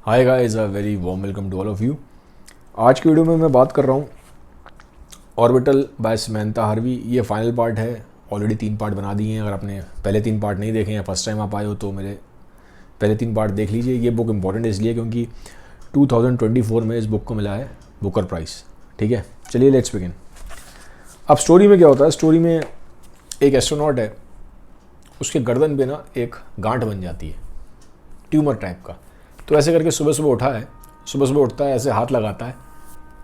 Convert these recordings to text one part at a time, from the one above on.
Hi guys, a very warm welcome to all of you. आज की video में मैं बात कर रहा हूँ ऑर्बिटल बाय समंथा हार्वी। ये फाइनल पार्ट है। ऑलरेडी 3 पार्ट बना दिए हैं। अगर आपने पहले 3 पार्ट नहीं देखे हैं, फर्स्ट टाइम आप आए हो तो मेरे पहले 3 पार्ट देख लीजिए। ये बुक इंपॉर्टेंट इसलिए क्योंकि 2024 में इस बुक को मिला है बुकर प्राइज़। ठीक है, चलिए लेट्स बिगिन। अब स्टोरी में क्या होता है, स्टोरी में एक एस्ट्रोनॉट है, उसके गर्दन पे ना एक गांठ बन जाती है, ट्यूमर टाइप का। तो ऐसे करके सुबह सुबह उठता है, ऐसे हाथ लगाता है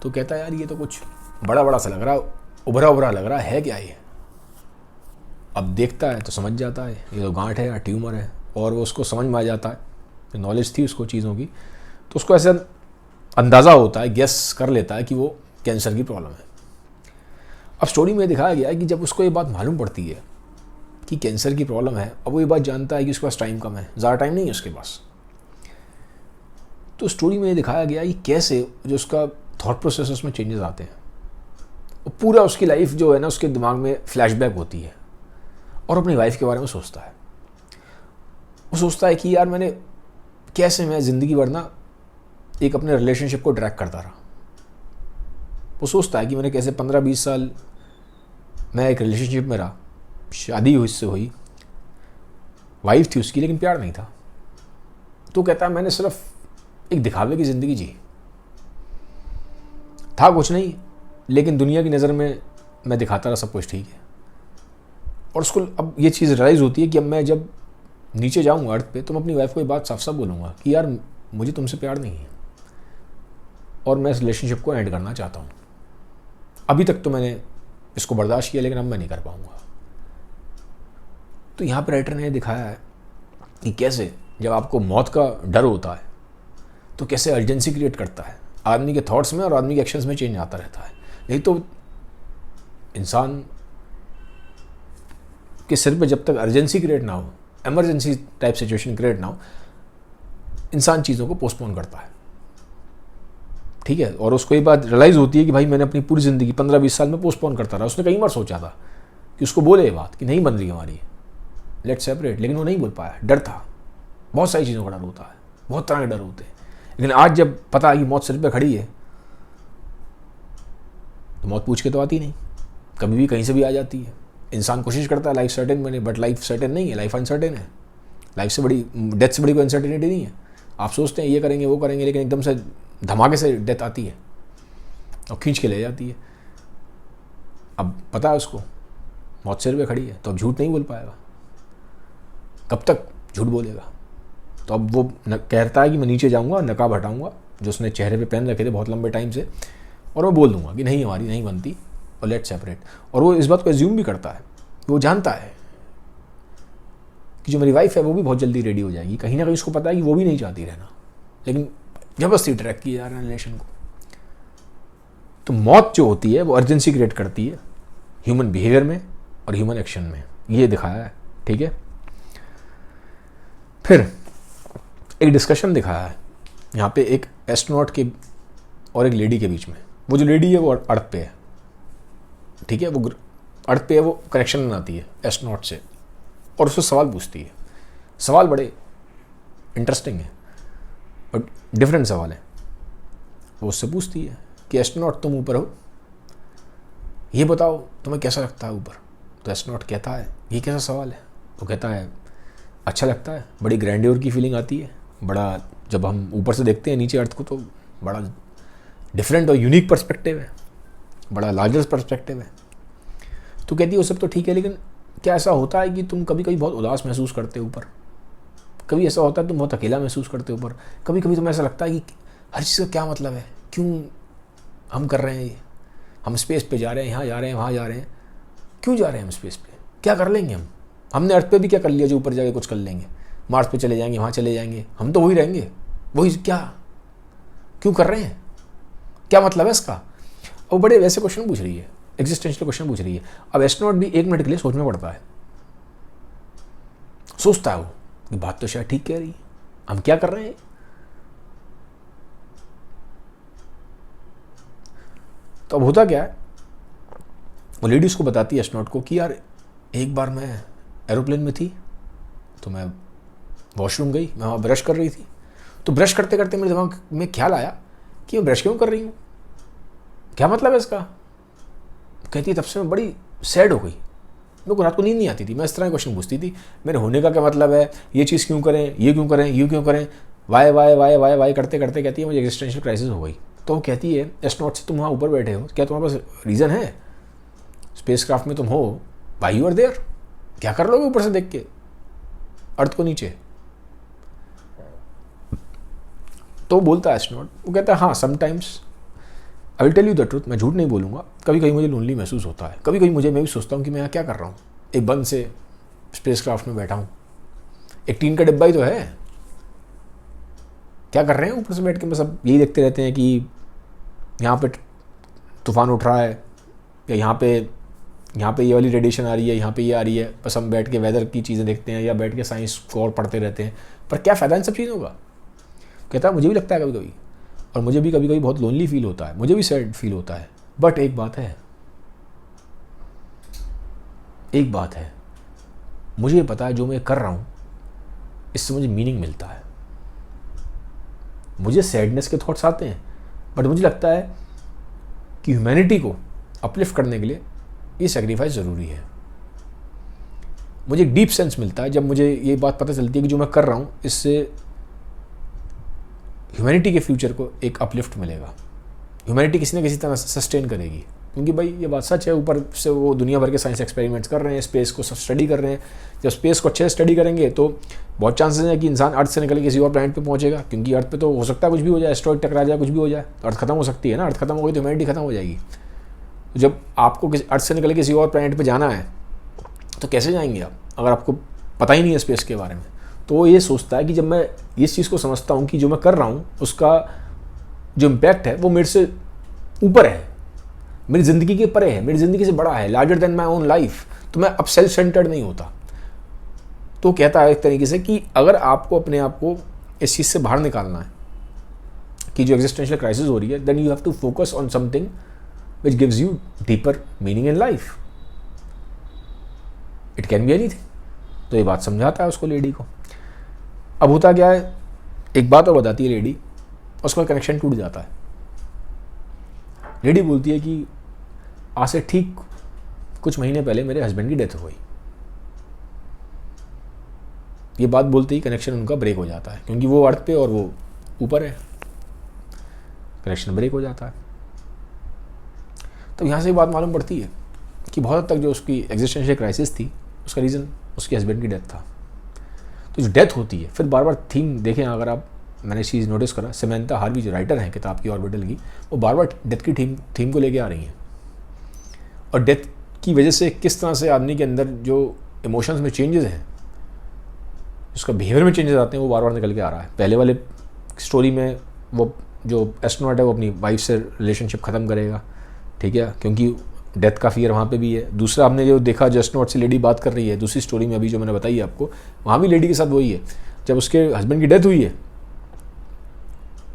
तो कहता है यार ये तो कुछ बड़ा बड़ा सा लग रहा है, उभरा उभरा लग रहा है क्या ये। अब देखता है तो समझ जाता है ये तो गांठ है या ट्यूमर है, और वो उसको समझ में आ जाता है। नॉलेज थी उसको चीज़ों की, तो उसको ऐसा अंदाज़ा होता है, गेस कर लेता है कि वो कैंसर की प्रॉब्लम है। अब स्टोरी में दिखाया गया है कि जब उसको ये बात मालूम पड़ती है कि कैंसर की प्रॉब्लम है, अब वो ये बात जानता है कि उसके पास टाइम कम है, ज़्यादा टाइम नहीं है उसके पास। तो स्टोरी में दिखाया गया कि कैसे जो उसका थॉट प्रोसेस उसमें चेंजेस आते हैं। वो पूरा उसकी लाइफ जो है ना, उसके दिमाग में फ्लैशबैक होती है और अपनी वाइफ के बारे में सोचता है। वो सोचता है कि यार मैं ज़िंदगी भर ना एक अपने रिलेशनशिप को ड्रैग करता रहा। वो सोचता है कि मैंने कैसे 15-20 साल मैं एक रिलेशनशिप में रहा, शादी उससे हुई, वाइफ थी उसकी, लेकिन प्यार नहीं था। तो कहता है मैंने सिर्फ एक दिखावे की ज़िंदगी जी, था कुछ नहीं, लेकिन दुनिया की नज़र में मैं दिखाता रहा सब कुछ ठीक है। और उसको अब ये चीज़ रियलाइज़ होती है कि अब मैं जब नीचे जाऊँगा अर्थ पे, तो मैं अपनी वाइफ को ये बात साफ साफ बोलूँगा कि यार मुझे तुमसे प्यार नहीं है और मैं इस रिलेशनशिप को एंड करना चाहता हूँ। अभी तक तो मैंने इसको बर्दाश्त किया, लेकिन अब मैं नहीं कर पाऊँगा। तो यहाँ पर राइटर ने दिखाया है कि कैसे जब आपको मौत का डर होता है तो कैसे अर्जेंसी क्रिएट करता है आदमी के थॉट्स में, और आदमी के एक्शंस में चेंज आता रहता है। नहीं तो इंसान के सिर पे जब तक अर्जेंसी क्रिएट ना हो, इमरजेंसी टाइप सिचुएशन क्रिएट ना हो, इंसान चीज़ों को पोस्टपोन करता है। ठीक है, और उसको ये बात रियलाइज़ होती है कि भाई मैंने अपनी पूरी ज़िंदगी 15-20 साल में पोस्टपोन करता रहा। उसने कई बार सोचा था कि उसको बोले ये बात कि नहीं बन रही हमारी, लेट्स सेपरेट, लेकिन वो नहीं बोल पाया। डर था, बहुत सारी चीज़ों का डर होता है, बहुत तरह के डर होते हैं। लेकिन आज जब पता है कि मौत सिर पे खड़ी है, तो मौत पूछ के तो आती नहीं, कभी भी कहीं से भी आ जाती है। इंसान कोशिश करता है लाइफ सर्टेन बने, बट लाइफ सर्टेन नहीं है, लाइफ अनसर्टेन है। लाइफ से बड़ी, डेथ से बड़ी कोई अनसर्टेनिटी नहीं है। आप सोचते हैं ये करेंगे वो करेंगे, लेकिन एकदम से धमाके से डेथ आती है और खींच के ले जाती है। अब पता है उसको मौत सिर पे खड़ी है, तो अब झूठ नहीं बोल पाएगा। कब तक झूठ बोलेगा? तो अब वो कहता है कि मैं नीचे जाऊंगा, नकाब हटाऊंगा जो उसने चेहरे पे पहन रखे थे बहुत लंबे टाइम से, और मैं बोल दूंगा कि नहीं हमारी नहीं बनती और लेट सेपरेट। और वो इस बात को एज्यूम भी करता है, वो जानता है कि जो मेरी वाइफ है वो भी बहुत जल्दी रेडी हो जाएगी। कहीं ना कहीं उसको पता है कि वो भी नहीं चाहती रहना, लेकिन जबरदस्ती ट्रैक किया जा रहा है रिलेशन को। तो मौत जो होती है वो अर्जेंसी क्रिएट करती है ह्यूमन बिहेवियर में और ह्यूमन एक्शन में, ये दिखाया है। ठीक है, फिर एक डिस्कशन दिखाया है यहाँ पे एक एस्ट्रोनॉट के और एक लेडी के बीच में। वो जो लेडी है वो अर्थ पे है, ठीक है, वो अर्थ पे है, वो कनेक्शन बनाती है एस्ट्रोनॉट से और उससे सवाल पूछती है। सवाल बड़े इंटरेस्टिंग है और डिफरेंट सवाल है। वो उससे पूछती है कि एस्ट्रोनॉट तुम ऊपर हो, ये बताओ तुम्हें कैसा लगता है ऊपर। तो एस्ट्रोनॉट कहता है ये कैसा सवाल है। वो कहता है अच्छा लगता है, बड़ी ग्रैंड्योर की फीलिंग आती है, बड़ा जब हम ऊपर से देखते हैं नीचे अर्थ को तो बड़ा डिफरेंट और यूनिक पर्सपेक्टिव है, बड़ा लार्जर पर्सपेक्टिव है। तो कहती है वो सब तो ठीक है, लेकिन क्या ऐसा होता है कि तुम कभी कभी बहुत उदास महसूस करते हो ऊपर? कभी ऐसा होता है तुम बहुत अकेला महसूस करते हो ऊपर? कभी कभी तुम्हें ऐसा लगता है कि हर चीज़ का क्या मतलब है, क्यों हम कर रहे हैं ये, हम स्पेस पे जा रहे हैं, यहाँ जा रहे हैं, वहाँ जा रहे हैं, क्यों जा रहे हैं हम स्पेस पे, क्या कर लेंगे हमने अर्थ पे भी क्या कर लिया जो ऊपर जाके कुछ कर लेंगे, मार्स पे चले जाएंगे, वहाँ चले जाएंगे, हम तो वही रहेंगे, वही क्या, क्यों कर रहे हैं, क्या मतलब है इसका। और बड़े वैसे क्वेश्चन पूछ रही है, एग्जिस्टेंशियल क्वेश्चन पूछ रही है। अब एस्ट्रोनॉट भी 1 मिनट के लिए सोचना पड़ता है, सोचता है वो कि बात तो शायद ठीक कह रही है, हम क्या कर रहे हैं। तो अब होता क्या है, वो लेडी उसको बताती है एस्ट्रोनॉट को कि यार एक बार मैं एरोप्लेन में थी, तो मैं वॉशरूम गई, मैं वहाँ ब्रश कर रही थी, तो ब्रश करते करते मेरे दिमाग में ख्याल आया कि मैं ब्रश क्यों कर रही हूँ, क्या मतलब है इसका। कहती है तब से मैं बड़ी सैड हो गई, मेरे को रात को नींद नहीं आती थी। मैं इस तरह क्वेश्चन पूछती थी, मेरे होने का क्या मतलब है, ये चीज़ क्यों करें, ये क्यों करें, ये क्यों करें, why why why why why करते करते कहती है मुझे एग्जिस्टेंशियल क्राइसिस हो गई। तो वो कहती है एस्ट्रोनॉट से तुम वहाँ ऊपर बैठे हो, क्या तुम्हारे पास रीज़न है, स्पेस क्राफ्ट में तुम हो, वाई यू आर देयर, क्या कर लोगे ऊपर से देख के अर्थ को नीचे। तो बोलता है एस्ट्रोनॉट, वो कहता है हाँ sometimes I will tell you the truth, मैं झूठ नहीं बोलूँगा, कभी कभी मुझे लोनली महसूस होता है, कभी कभी मैं भी सोचता हूँ कि मैं यहाँ क्या कर रहा हूँ, एक बंद से स्पेस क्राफ्ट में बैठा हूँ, एक टीन का डिब्बा ही तो है, क्या कर रहे हैं ऊपर से बैठ के, बस सब यही देखते रहते हैं कि यहाँ पे तूफान उठ रहा है, या यहाँ पे ये वाली रेडिएशन आ रही है, यहाँ पे ये आ रही है, बस हम बैठ के वेदर की चीज़ें देखते हैं या बैठ के साइंस को और पढ़ते रहते हैं, पर क्या फ़ायदा इन सब चीज़ों का। कहता है मुझे भी लगता है कभी कभी, और मुझे भी कभी कभी बहुत लोनली फील होता है, मुझे भी सैड फील होता है, बट एक बात है, मुझे पता है जो मैं कर रहा हूँ इससे मुझे मीनिंग मिलता है। मुझे सैडनेस के थॉट्स आते हैं, बट मुझे लगता है कि ह्यूमैनिटी को अपलिफ्ट करने के लिए ये सेक्रीफाइस ज़रूरी है। मुझे एक डीप सेंस मिलता है जब मुझे ये बात पता चलती है कि जो मैं कर रहा हूँ इससे ह्यूमैनिटी के फ्यूचर को एक अपलिफ्ट मिलेगा, ह्यूमैनिटी किसी न किसी तरह सस्टेन करेगी। क्योंकि भाई ये बात सच है, ऊपर से वो दुनिया भर के साइंस एक्सपेरिमेंट्स कर रहे हैं, स्पेस को सब स्टडी कर रहे हैं। जब स्पेस को अच्छे से स्टडी करेंगे तो बहुत चांसेस हैं कि इंसान अर्थ से निकल के किसी और प्लैनेट पे पहुंचेगा, क्योंकि अर्थ पे तो हो सकता है कुछ भी हो जाए, एस्ट्रॉइड टकरा जाए, कुछ भी हो जाए, अर्थ खत्म हो सकती है ना, अर्थ खत्म हो गई तो ह्यूमैनिटी खत्म हो जाएगी। तो जब आपको अर्थ से निकल के किसी और प्लैनेट पर जाना है तो कैसे जाएंगे आप, अगर आपको पता ही नहीं है स्पेस के बारे में। तो वो ये सोचता है कि जब मैं इस चीज़ को समझता हूँ कि जो मैं कर रहा हूँ उसका जो इम्पैक्ट है वो मेरे से ऊपर है, मेरी ज़िंदगी के परे है, मेरी ज़िंदगी से बड़ा है, larger than my own life, तो मैं अब सेल्फ सेंटर्ड नहीं होता। तो कहता है एक तरीके से कि अगर आपको अपने आप को इस चीज़ से बाहर निकालना है कि जो एग्जिस्टेंशियल क्राइसिस हो रही है, then you have to focus on something which gives you deeper meaning in life. It can be anything. तो ये बात समझाता है उसको, लेडी को। अब होता क्या है, एक बात और बताती है लेडी, उसका कनेक्शन टूट जाता है। लेडी बोलती है कि आज से ठीक कुछ महीने पहले मेरे हस्बैंड की डेथ हो गई। ये बात बोलते ही कनेक्शन उनका ब्रेक हो जाता है, क्योंकि वो अर्थ पे और वो ऊपर है, कनेक्शन ब्रेक हो जाता है। तो यहाँ से बात मालूम पड़ती है कि बहुत हद तक जो उसकी एग्जिस्टेंशियल क्राइसिस थी उसका रीज़न उसके हस्बैंड की डेथ था। तो जो डेथ होती है, फिर बार बार थीम देखें अगर आप, मैंने इस चीज़ नोटिस करा, समंथा हार्वी जो राइटर हैं किताब की ऑर्बिटल की, वो बार बार डेथ की थीम को लेके आ रही हैं, और डेथ की वजह से किस तरह से आदमी के अंदर जो इमोशंस में चेंजेस हैं, उसका बिहेवियर में चेंजेस आते हैं, वो बार बार निकल के आ रहा है। पहले वाले स्टोरी में वो जो एस्ट्रोनॉट है वो अपनी वाइफ से रिलेशनशिप ख़त्म करेगा, ठीक है, क्योंकि डेथ का फियर वहाँ पे भी है। दूसरा हमने जो देखा, जो एस्ट्रोनॉट से लेडी बात कर रही है, दूसरी स्टोरी में अभी जो मैंने बताई आपको, वहाँ भी लेडी के साथ वही है। जब उसके हस्बैंड की डेथ हुई है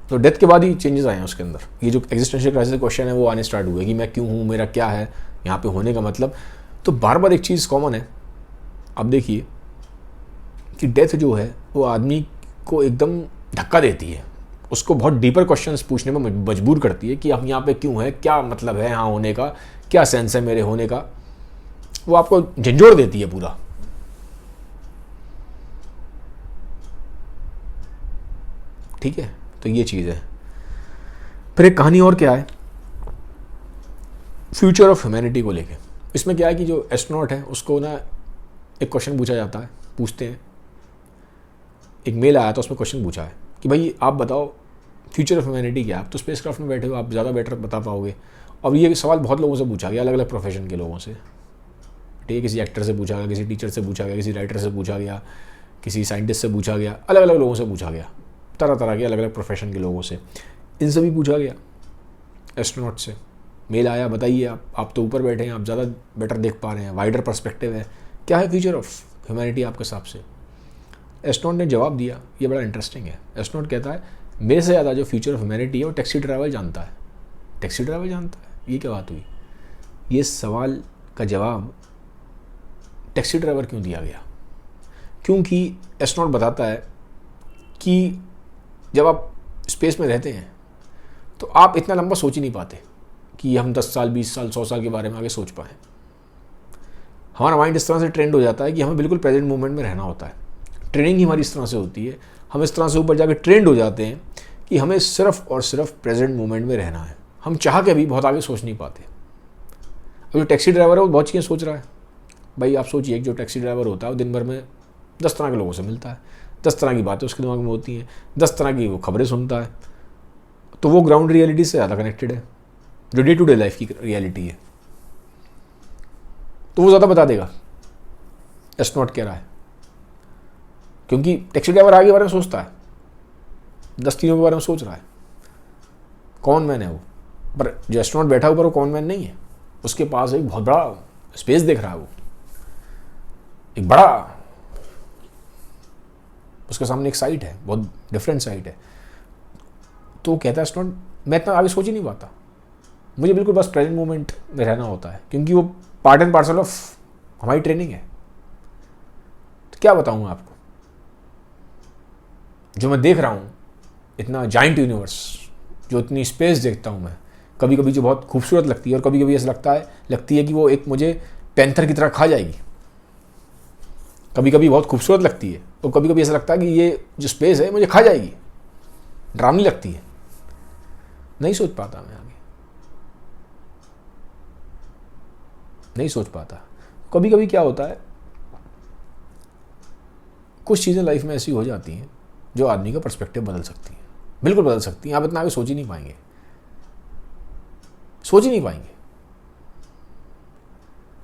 तो डेथ के बाद ही चेंजेस आए हैं उसके अंदर। ये जो एग्जिस्टेंशियल क्राइसिस क्वेश्चन है वो आने स्टार्ट हुए कि मैं क्यों हूँ, मेरा क्या है यहाँ पे होने का मतलब। तो बार बार एक चीज़ कॉमन है, अब देखिए कि डेथ जो है वो आदमी को एकदम धक्का देती है, उसको बहुत डीपर क्वेश्चंस पूछने में मजबूर करती है कि हम यहाँ पे क्यों है, क्या मतलब है यहाँ होने का, क्या सेंस है मेरे होने का। वो आपको झंझोड़ देती है पूरा। ठीक है, तो ये चीज़ है। फिर एक कहानी और क्या है, फ्यूचर ऑफ ह्यूमैनिटी को लेके। इसमें क्या है कि जो एस्ट्रोनॉट है उसको ना एक क्वेश्चन पूछा जाता है, पूछते हैं, एक मेल आया था उसमें क्वेश्चन पूछा है कि भाई आप बताओ फ्यूचर ऑफ ह्यूमैनिटी क्या है। आप तो स्पेसक्राफ्ट में बैठे हो, आप ज़्यादा बेटर बता पाओगे। अब ये सवाल बहुत लोगों से पूछा गया, अलग अलग प्रोफेशन के लोगों से, ठीक है, किसी एक्टर से पूछा गया, किसी टीचर से पूछा गया, किसी राइटर से पूछा गया, किसी साइंटिस्ट से पूछा गया, अलग अलग लोगों से पूछा गया, तरह तरह के अलग अलग प्रोफेशन के लोगों से, इनसे भी पूछा गया। एस्ट्रोनॉट से मेल आया, बताइए आप तो ऊपर बैठे हैं, आप ज़्यादा बेटर देख पा रहे हैं, वाइडर पर्सपेक्टिव है, क्या है फ्यूचर ऑफ ह्यूमैनिटी आपके हिसाब से। एस्ट्रोनॉट ने जवाब दिया, ये बड़ा इंटरेस्टिंग है। एस्ट्रोनॉट कहता है मेरे से ज़्यादा जो फ्यूचर ऑफ ह्यूमैनिटी है वो टैक्सी ड्राइवर जानता है। टैक्सी ड्राइवर जानता है, ये क्या बात हुई। ये सवाल का जवाब टैक्सी ड्राइवर क्यों दिया गया, क्योंकि एस्ट्रोनॉट बताता है कि जब आप स्पेस में रहते हैं तो आप इतना लंबा सोच ही नहीं पाते कि हम 10 साल 20 साल 100 साल के बारे में आगे सोच पाएँ। हमारा माइंड इस तरह से ट्रेंड हो जाता है कि हमें बिल्कुल प्रेजेंट मोमेंट में रहना होता है। ट्रेनिंग ही हमारी इस तरह से होती है, हम इस तरह से ऊपर जाकर ट्रेंड हो जाते हैं कि हमें सिर्फ और सिर्फ प्रेजेंट मोमेंट में रहना है। हम चाह के भी बहुत आगे सोच नहीं पाते। अब जो टैक्सी ड्राइवर है वो बहुत चीज़ें सोच रहा है। भाई आप सोचिए, जो टैक्सी ड्राइवर होता है वो दिन भर में 10 तरह के लोगों से मिलता है, 10 तरह की बातें उसके दिमाग में होती हैं, 10 तरह की वो खबरें सुनता है। तो वो ग्राउंड रियलिटी से ज़्यादा कनेक्टेड है, जो डे टू डे लाइफ की रियलिटी है। तो वो ज़्यादा बता देगा एस्ट्रोनॉट कह रहा है, क्योंकि टैक्सी ड्राइवर आगे बारे में सोचता है, 10 चीज़ों के बारे में सोच रहा है। कॉमन मैन है वो, पर जो एस्ट्रोनॉट बैठा ऊपर वो कॉमन मैन नहीं है। उसके पास एक बहुत बड़ा स्पेस देख रहा है, वो एक बड़ा, उसके सामने एक साइट है, बहुत डिफरेंट साइट है। तो वो कहता है एस्ट्रोनॉट मैं इतना आगे सोच ही नहीं पाता, मुझे बिल्कुल बस प्रेजेंट मोमेंट में रहना होता है, क्योंकि वो पार्ट एंड पार्सल ऑफ हमारी ट्रेनिंग है। तो क्या बताऊँ आपको, जो मैं देख रहा हूँ, इतना जाइंट यूनिवर्स, जो इतनी स्पेस देखता हूँ मैं, कभी कभी जो बहुत खूबसूरत लगती है और कभी कभी ऐसा लगती है कि वो एक मुझे पैंथर की तरह खा जाएगी। कभी कभी बहुत खूबसूरत लगती है और कभी कभी ऐसा लगता है कि ये जो स्पेस है मुझे खा जाएगी, डरावनी लगती है। नहीं सोच पाता मैं आगे, नहीं सोच पाता। कभी कभी क्या होता है, कुछ चीज़ें लाइफ में ऐसी हो जाती हैं जो आदमी का पर्सपेक्टिव बदल सकती हैं, बिल्कुल बदल सकती हैं। आप इतना आगे सोच ही नहीं पाएंगे, सोच ही नहीं पाएंगे।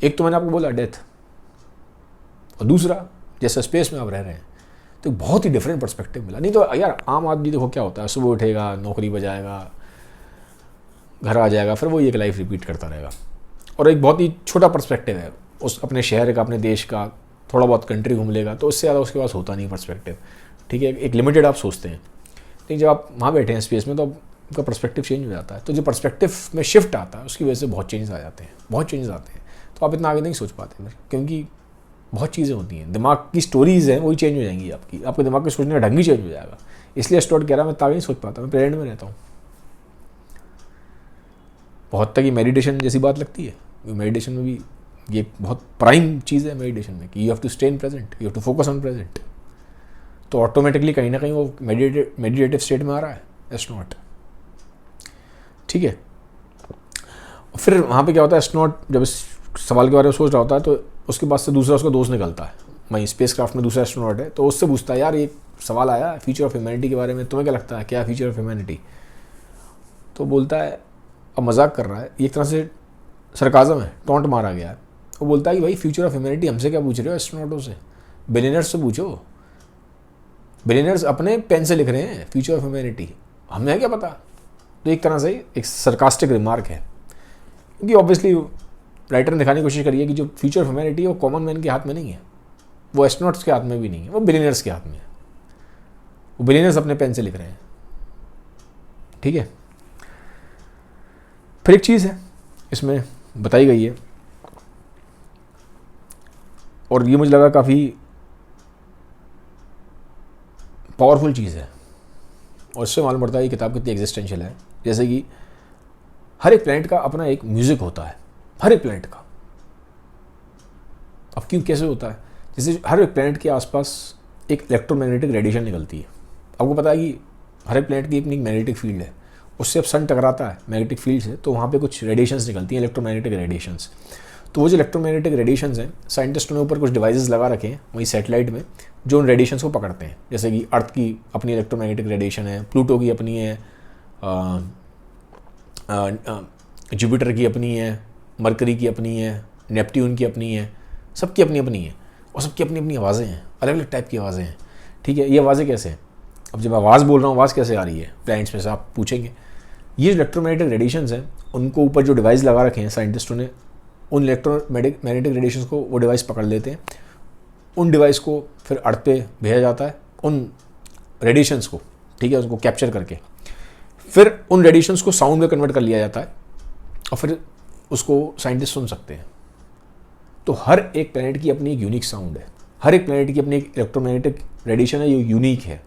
एक तो मैंने आपको बोला डेथ, और दूसरा जैसे स्पेस में आप रह रहे हैं तो बहुत ही डिफरेंट पर्सपेक्टिव मिला। नहीं तो यार आम आदमी देखो क्या होता है, सुबह उठेगा, नौकरी बजाएगा, घर आ जाएगा, फिर वो एक लाइफ रिपीट करता रहेगा। और एक बहुत ही छोटा पर्सपेक्टिव है उस अपने शहर का, अपने देश का, थोड़ा बहुत कंट्री घूम लेगा, तो उससे ज़्यादा उसके पास होता नहीं पर्सपेक्टिव। ठीक है, एक लिमिटेड आप सोचते हैं। लेकिन जब आप वहाँ बैठे हैं स्पेस में तो आपका पर्सपेक्टिव चेंज हो जाता है। तो जो पर्सपेक्टिव में शिफ्ट आता है उसकी वजह से बहुत चेंजेस आ जाते हैं, बहुत चेंजेस आते हैं। तो आप इतना आगे नहीं सोच पाते फिर, क्योंकि बहुत चीज़ें होती हैं, दिमाग की स्टोरीज़ हैं वही चेंज हो जाएंगी आपकी, आपके दिमाग के सोचने का ढंग ही चेंज हो जाएगा। इसलिए एस्ट्रोनॉट कह रहा मैं आगे नहीं सोच पाता, मैं प्रेजेंट में रहता हूँ। बहुत तक ये मेडिटेशन जैसी बात लगती है, मेडिटेशन में भी ये बहुत प्राइम चीज़ है मेडिटेशन में, कि you have to stay in present, you have to focus on present. तो ऑटोमेटिकली कहीं ना कहीं वो मेडिटेटिव स्टेट में आ रहा है एस्ट्रोनॉट। ठीक है, फिर वहाँ पे क्या होता है, एस्ट्रोनॉट जब इस सवाल के बारे में सोच रहा होता है तो उसके बाद से दूसरा उसका दोस्त निकलता है। वहीं स्पेस क्राफ्ट में दूसरा एस्ट्रोनॉट है, तो उससे पूछता है यार ये सवाल आया फ्यूचर ऑफ ह्यूमैनिटी के बारे में, तुम्हें क्या लगता है क्या फ्यूचर ऑफ ह्यूमैनिटी? तो बोलता है, अब मजाक कर रहा है, एक तरह से सरकाज़म है, टॉन्ट मारा गया है। वो बोलता है कि भाई फ्यूचर ऑफ ह्यूमैनिटी हमसे क्या पूछ रहे हो एस्ट्रोनॉटों से, बिलियनर्स से पूछो, बिलियनर्स अपने पेन से लिख रहे हैं फ्यूचर ऑफ ह्यूमैनिटी, हमें क्या पता। तो एक तरह से एक सरकास्टिक रिमार्क है, क्योंकि ऑब्वियसली राइटर ने दिखाने की कोशिश करी है कि जो फ्यूचर ऑफ ह्यूमैनिटी है वो कॉमन मैन के हाथ में नहीं है, वो एस्ट्रोनॉट्स के हाथ में भी नहीं है, वो बिलियनर्स के हाथ में है। वो बिलियनर्स अपने पेन से लिख रहे हैं। ठीक है, फिर एक चीज़ है इसमें बताई गई है, और ये मुझे लगा काफ़ी पावरफुल चीज़ है, और इससे मालूम पड़ता है ये किताब कितनी एग्जिस्टेंशियल है। जैसे कि हर एक प्लैनेट का अपना एक म्यूज़िक होता है, हर एक प्लैनेट का। अब क्यों, कैसे होता है? जैसे हर एक प्लैनेट के आसपास एक इलेक्ट्रोमैग्नेटिक रेडिएशन निकलती है। आपको पता है कि हर एक प्लैनेट की अपनी मैग्नेटिक फील्ड है, उससे अब सन टकराता है मैग्नेटिक फील्ड से, तो वहाँ पे कुछ रेडिएशंस निकलती हैं, इलेक्ट्रोमैग्नेटिक रेडिएशंस। तो वो जो इलेक्ट्रोमैग्नेटिक रेडिएशंस हैं, साइंटिस्टों ने ऊपर कुछ डिवाइसेस लगा रखे हैं वहीं सैटेलाइट में, जो उन रेडिएशंस को पकड़ते हैं। जैसे कि अर्थ की अपनी इलेक्ट्रोमैग्नेटिक रेडिएशन है, प्लूटो की अपनी है, जुपिटर की अपनी है, मरकरी की अपनी है, नेपट्यून की अपनी है, सबकी अपनी अपनी है, और सबकी अपनी अपनी आवाज़ें हैं, अलग अलग टाइप की आवाज़ें हैं। ठीक है, ये आवाज़ें कैसे हैं? अब जब आवाज़ बोल रहा हूँ, आवाज़ कैसे आ रही है प्लैनेट्स में से, आप पूछेंगे। ये इलेक्ट्रोमैग्नेटिक रेडिएशंस हैं, उनको ऊपर जो डिवाइस लगा रखे हैं साइंटिस्टों ने, उन इलेक्ट्रोमैग्नेटिक रेडिएशंस को वो डिवाइस पकड़ लेते हैं। उन डिवाइस को फिर अर्थ पे भेजा जाता है, उन रेडिएशंस को, ठीक है, उसको कैप्चर करके फिर उन रेडिएशंस को साउंड में कन्वर्ट कर लिया जाता है, और फिर उसको साइंटिस्ट सुन सकते हैं। तो हर एक प्लैनेट की अपनी एक यूनिक साउंड है, हर एक प्लैनेट की अपनी एक इलेक्ट्रोमैग्नेटिक रेडिएशन है, ये यूनिक है।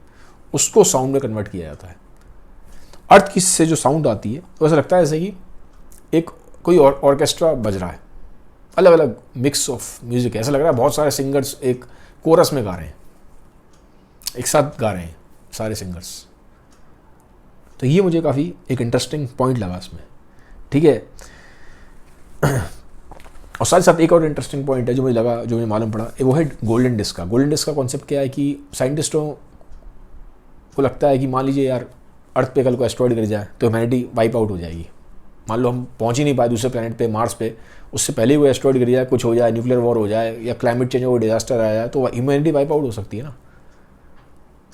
उसको साउंड में कन्वर्ट किया जाता है। अर्थ की से जो साउंड आती है तो ऐसा लगता है जैसे कि एक कोई ऑर्केस्ट्रा बज रहा है, अलग अलग मिक्स ऑफ म्यूजिक है, ऐसा लग रहा है बहुत सारे सिंगर्स एक कोरस में गा रहे हैं, एक साथ गा रहे हैं सारे सिंगर्स। तो ये मुझे काफ़ी एक इंटरेस्टिंग पॉइंट लगा इसमें, ठीक है। और साथ ही साथ एक और इंटरेस्टिंग पॉइंट है जो मुझे लगा, जो मुझे मालूम पड़ा, वो है गोल्डन डिस्क का। गोल्डन डिस्क का कॉन्सेप्ट क्या है कि साइंटिस्टों को लगता है कि मान लीजिए यार अर्थ पे कल को एस्ट्रॉइड गिर जाए तो ह्यूमैनिटी वाइप आउट हो जाएगी। मान लो हम पहुंच ही नहीं पाए दूसरे प्लैनेट पे, मार्स पे, उससे पहले ही वो एस्ट्रॉइड गिर जाए, कुछ हो जाए, न्यूक्लियर वॉर हो जाए या क्लाइमेट चेंज हो, डिजास्टर आ जाए, तो ह्यूमैनिटी वाइप आउट हो सकती है ना,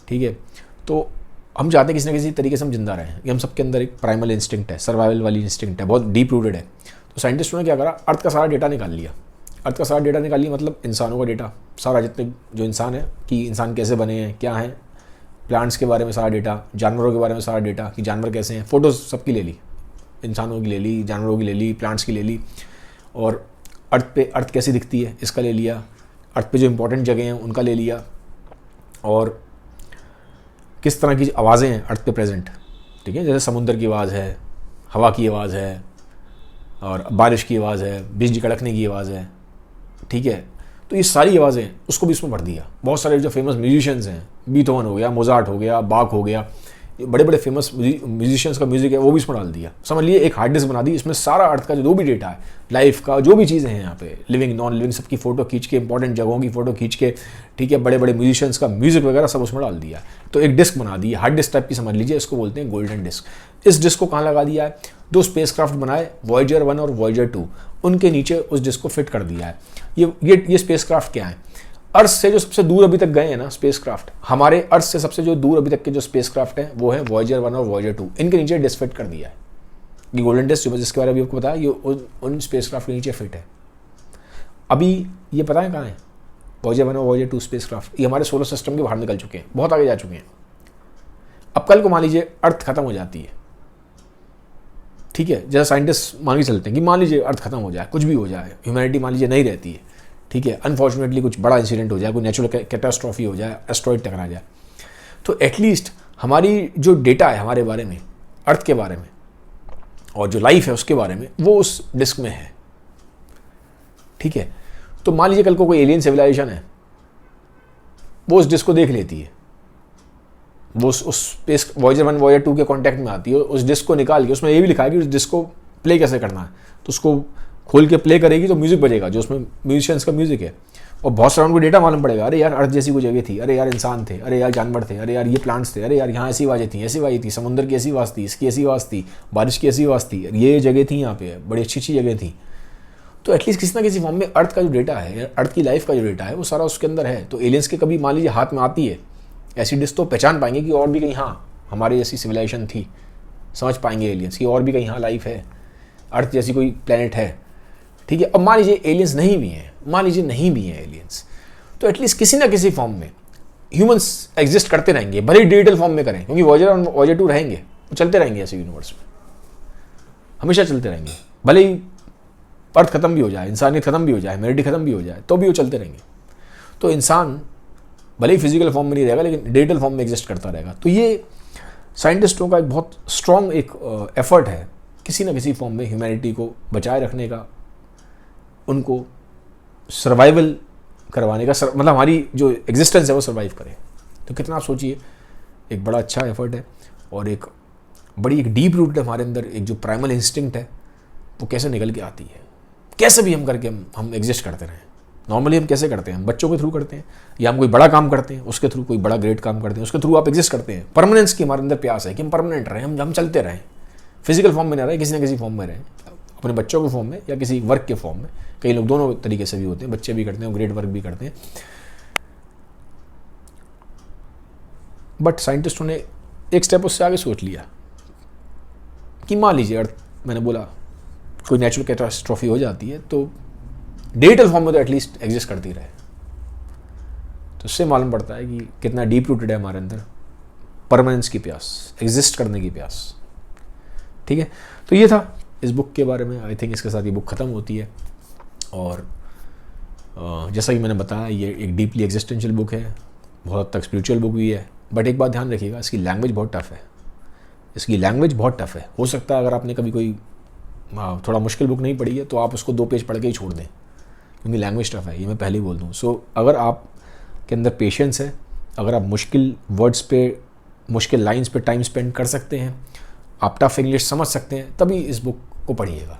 ठीक है। तो हम चाहते हैं किसी न किसी तरीके से हम जिंदा रहें, ये हम सबके अंदर एक प्राइमल इंस्टिंक्ट है, सर्वाइवल वाली इंस्टिंक्ट है, बहुत डीप रूटेड है। तो साइंटिस्टों ने क्या करा, अर्थ का सारा डेटा निकाल लिया। अर्थ का सारा डेटा निकाल लिया मतलब इंसानों का डेटा, सारा जितने जो इंसान है कि इंसान कैसे बने हैं, क्या हैं, प्लांट्स के बारे में सारा डेटा, जानवरों के बारे में सारा डेटा कि जानवर कैसे हैं, फ़ोटोज़ सबकी ले ली, इंसानों की ले ली, जानवरों की ले ली, प्लांट्स की ले ली, और अर्थ पे अर्थ कैसी दिखती है इसका ले लिया, अर्थ पे जो इंपॉर्टेंट जगह हैं उनका ले लिया, और किस तरह की आवाज़ें हैं अर्थ पे प्रेजेंट, ठीक है, जैसे समुद्र की आवाज़ है, हवा की आवाज़ है, और बारिश की आवाज़ है, बिजली कड़कने की आवाज़ है, ठीक है। तो ये सारी आवाज़ें उसको भी इसमें भर दिया। बहुत सारे जो फेमस म्यूजिशियंस हैं, बीथोवन हो गया, मोजार्ट हो गया, बाक हो गया, ये बड़े बड़े फेमस म्यूजिशियंस का म्यूजिक है वो भी इसमें डाल दिया। समझ लिए एक हार्ड डिस्क बना दी, इसमें सारा अर्थ का जो भी डेटा है, लाइफ का जो भी चीज़ें हैं यहाँ पे, लिविंग नॉन लिविंग, सबकी फ़ोटो खींच के, इंपॉर्टेंट जगहों की फ़ोटो खींच के, ठीक है, बड़े बड़े म्यूजिशियंस का म्यूजिक वगैरह सब उसमें डाल दिया। तो एक डिस्क बना दी, हार्ड डिस्क टाइप की, समझ लीजिए, इसको बोलते हैं गोल्डन डिस्क। इस डिस्क को कहाँ लगा दिया है, दो स्पेसक्राफ्ट बनाए, वॉयेजर 1 और वॉयेजर 2, उनके नीचे उस डिस्क को फिट कर दिया है। ये स्पेसक्राफ्ट क्या है, अर्थ से जो सबसे दूर अभी तक गए हैं ना स्पेसक्राफ्ट, हमारे अर्थ से सबसे जो दूर अभी तक के जो स्पेसक्राफ्ट हैं वो है वॉयेजर 1 और वॉयेजर 2, इनके नीचे डिस्क फिट कर दिया है। ये गोल्डन डिस्क जिसके बारे में आपको बताया, ये उन स्पेसक्राफ्ट के नीचे फिट है। अभी ये पता है कहाँ है, वॉयेजर 1 और वॉयेजर 2 स्पेसक्राफ्ट, ये हमारे सोलर सिस्टम के बाहर निकल चुके हैं, बहुत आगे जा चुके हैं। अब कल को मान लीजिए अर्थ खत्म हो जाती है, ठीक है, जैसा साइंटिस्ट मान के चलते हैं कि मान लीजिए अर्थ खत्म हो जाए, कुछ भी हो जाए, ह्यूमैनिटी मान लीजिए नहीं रहती है, ठीक है, अनफॉर्चुनेटली कुछ बड़ा इंसिडेंट हो जाए, कोई नेचुरल कैटास्ट्रॉफी हो जाए, एस्ट्रॉइड टकरा जाए, तो एटलीस्ट हमारी जो डेटा है हमारे बारे में, अर्थ के बारे में, और जो लाइफ है उसके बारे में, वो उस डिस्क में है, ठीक है। तो मान लीजिए कल को कोई एलियन सिविलाइजेशन है, वो उस डिस्क को देख लेती है, वो उस स्पेस वॉयेजर 1 वॉयेजर 2 के कांटेक्ट में आती है, उस डिस्क को निकाल के, उसमें ये भी लिखा है कि उस डिस्क को प्ले कैसे करना है, तो उसको खोल के प्ले करेगी तो म्यूजिक बजेगा जो उसमें म्यूजिशियंस का म्यूजिक है, और बहुत सारा उनको डेटा मालूम पड़ेगा, अरे यार अर्थ जैसी कोई जगह थी, अरे यार इंसान थे, अरे यार जानवर थे, अरे यार ये प्लांट्स थे, अरे यार यहाँ ऐसी आवाज़ें थी, ऐसी आवाज़ थी, समुद्र की ऐसी आवाज़ थी, इसकी ऐसी आवाज़ थी, बारिश की ऐसी आवाज़ थी, ये जगह थी, यहाँ पे बड़ी अच्छी अच्छी जगह थी। तो एटलीस्ट किसी ना किसी फॉर्म में अर्थ का जो डेटा है, अर्थ की लाइफ का जो डेटा है, वो सारा उसके अंदर है। तो एलियंस के कभी मान लीजिए हाथ में आती है ऐसी डिस्क, तो पहचान पाएंगे कि और भी कहीं हाँ हमारे जैसी सिविलाइजेशन थी, समझ पाएंगे एलियंस की और भी कहीं हाँ लाइफ है, अर्थ जैसी कोई प्लेनेट है, ठीक है। अब मान लीजिए एलियंस नहीं भी हैं, मान लीजिए नहीं भी हैं एलियंस, तो एटलीस्ट किसी ना किसी फॉर्म में ह्यूमंस एग्जिस्ट करते रहेंगे, भले ही डिजिटल फॉर्म में करें, क्योंकि वॉयेजर और वॉयेजर 2 रहेंगे, वो चलते रहेंगे ऐसे यूनिवर्स में, हमेशा चलते रहेंगे, भले ही अर्थ खत्म भी हो जाए, इंसानियत खत्म भी हो जाए, ह्यूमैनिटी खत्म भी हो जाए, तो भी वो चलते रहेंगे। तो इंसान भले ही फिजिकल फॉर्म में नहीं रहेगा, लेकिन डिजिटल फॉर्म में एग्जिस्ट करता रहेगा। तो ये साइंटिस्टों का एक बहुत स्ट्रॉन्ग एक एफर्ट है किसी ना किसी फॉर्म में ह्यूमैनिटी को बचाए रखने का, उनको सर्वाइवल करवाने का, मतलब हमारी जो एग्जिस्टेंस है वो सर्वाइव करे। तो कितना आप सोचिए, एक बड़ा अच्छा एफर्ट है, और एक बड़ी एक डीप रूट है हमारे अंदर, एक जो प्राइमल इंस्टिंक्ट है वो कैसे निकल के आती है, कैसे भी हम करके हम एग्जिस्ट करते रहें। नॉर्मली हम कैसे करते हैं, हम बच्चों के थ्रू करते हैं, या हम कोई बड़ा काम करते हैं उसके थ्रू, कोई बड़ा ग्रेट काम करते हैं उसके थ्रू आप एग्जिस्ट करते हैं। परमानेंस की हमारे अंदर प्यास है कि हम परमानेंट रहें, हम चलते रहें, फिजिकल फॉर्म में ना रहें, किसी ना किसी फॉर्म में रहें, अपने बच्चों के फॉर्म में या किसी वर्क के फॉर्म में। कई लोग दोनों तरीके से भी होते हैं, बच्चे भी करते हैं, ग्रेट वर्क भी करते हैं। बट साइंटिस्टों ने एक स्टेप उससे आगे सोच लिया कि मान लीजिए अर्थ, मैंने बोला कोई नेचुरल कैटास्ट्रॉफी हो जाती है, तो डिजिटल फॉर्म में तो एटलीस्ट एग्जिस्ट करती रहे। तो इससे मालूम पड़ता है कि कितना डीप रूटेड है हमारे अंदर परमानेंस की प्यास, एग्जिस्ट करने की प्यास, ठीक है। तो ये था इस बुक के बारे में। आई थिंक इसके साथ ये बुक ख़त्म होती है, और जैसा कि मैंने बताया ये एक डीपली एग्जिस्टेंशियल बुक है, बहुत हद तक स्पिरिचुअल बुक भी है, बट एक बात ध्यान रखिएगा, इसकी लैंग्वेज बहुत टफ़ है, इसकी लैंग्वेज बहुत टफ़ है। हो सकता है अगर आपने कभी कोई थोड़ा मुश्किल बुक नहीं पढ़ी है तो आप उसको 2 पेज पढ़ के ही छोड़ दें, क्योंकि लैंग्वेज टफ़ है, ये मैं पहले ही बोल दूँ। सो अगर आप के अंदर पेशेंस है, अगर आप मुश्किल वर्ड्स पे, मुश्किल लाइंस पे टाइम स्पेंड कर सकते हैं, आप टफ़ इंग्लिश समझ सकते हैं, तभी इस बुक को पढ़िएगा,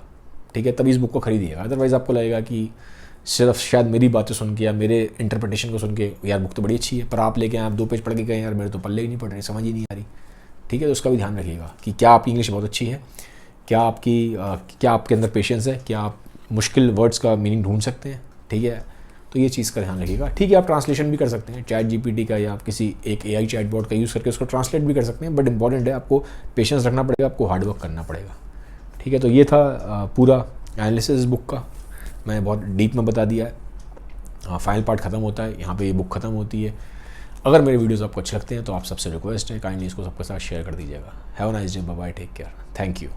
ठीक है, तभी इस बुक को खरीदिएगा। अदरवाइज़ आपको लगेगा कि सिर्फ शायद मेरी बातें सुन के या मेरे इंटरप्रिटेशन को सुन के यार बुक तो बड़ी अच्छी है, पर आप लेके आप 2 पेज पढ़ के गए यार मेरे तो पल्ले ही नहीं पड़ रही, समझ ही नहीं आ रही, ठीक है। तो उसका भी ध्यान रखिएगा कि क्या आपकी इंग्लिश बहुत अच्छी है, क्या आपके अंदर पेशेंस है, क्या आप मुश्किल वर्ड्स का मीनिंग ढूंढ सकते हैं, ठीक है। तो ये चीज़ का ध्यान रखिएगा। ठीक है, आप ट्रांसलेशन भी कर सकते हैं, चैट जीपीटी का या आप किसी एक एआई चैटबॉट का यूज़ करके उसको ट्रांसलेट भी कर सकते हैं, बट इंपॉर्टेंट है आपको पेशेंस रखना पड़ेगा, आपको हार्डवर्क करना पड़ेगा, ठीक है। तो ये था पूरा एनालिसिस बुक का, मैंने बहुत डीप में बता दिया है। फाइनल पार्ट ख़त्म होता है, यहाँ पे ये बुक ख़त्म होती है। अगर मेरे वीडियोस आपको अच्छे लगते हैं तो आप सबसे रिक्वेस्ट है काइंडली इसको सबके साथ शेयर कर दीजिएगा। Have a nice day, bye bye, take care, thank you.